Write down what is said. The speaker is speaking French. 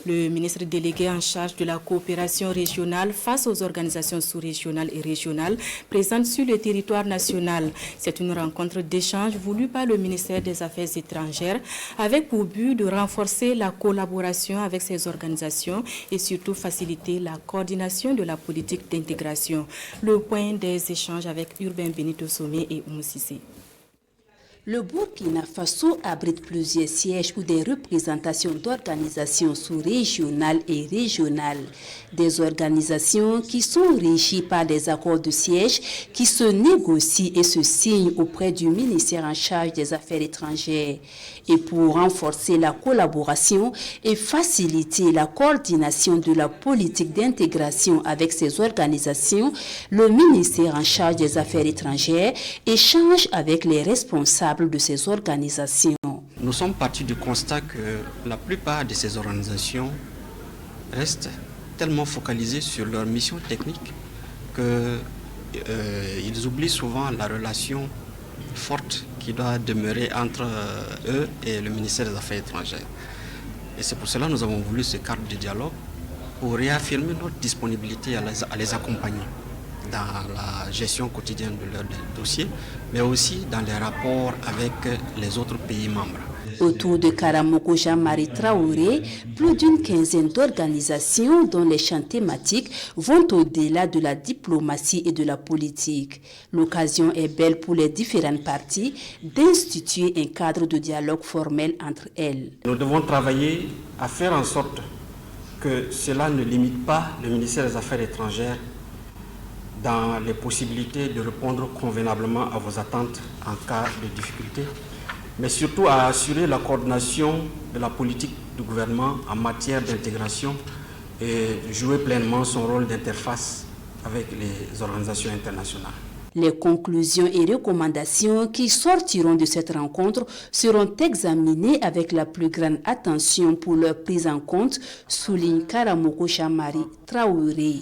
Le ministre délégué en charge de la coopération régionale face aux organisations sous-régionales et régionales présentes sur le territoire national. C'est une rencontre d'échange voulue par le ministère des Affaires étrangères avec pour but de renforcer la collaboration avec ces organisations et surtout faciliter la coordination de la politique d'intégration. Le point des échanges avec Urbain Benito Somé et Oumou Cissé. Le Burkina Faso abrite plusieurs sièges ou des représentations d'organisations sous-régionales et régionales. Des organisations qui sont régies par des accords de siège qui se négocient et se signent auprès du ministère en charge des Affaires étrangères. Et pour renforcer la collaboration et faciliter la coordination de la politique d'intégration avec ces organisations, le ministère en charge des Affaires étrangères échange avec les responsables de ces organisations. Nous sommes partis du constat que la plupart de ces organisations restent tellement focalisées sur leur mission technique qu'ils oublient souvent la relation forte qui doit demeurer entre eux et le ministère des Affaires étrangères. Et c'est pour cela que nous avons voulu ce cadre de dialogue pour réaffirmer notre disponibilité à les accompagner dans la gestion quotidienne de leurs dossiers, mais aussi dans les rapports avec les autres pays membres. Autour de Karamoko Jean-Marie Traoré, plus d'une quinzaine d'organisations dont les champs thématiques vont au-delà de la diplomatie et de la politique. L'occasion est belle pour les différentes parties d'instituer un cadre de dialogue formel entre elles. Nous devons travailler à faire en sorte que cela ne limite pas le ministère des Affaires étrangères dans les possibilités de répondre convenablement à vos attentes en cas de difficulté, mais surtout à assurer la coordination de la politique du gouvernement en matière d'intégration et jouer pleinement son rôle d'interface avec les organisations internationales. Les conclusions et recommandations qui sortiront de cette rencontre seront examinées avec la plus grande attention pour leur prise en compte, souligne Karamoko Jean-Marie Traoré.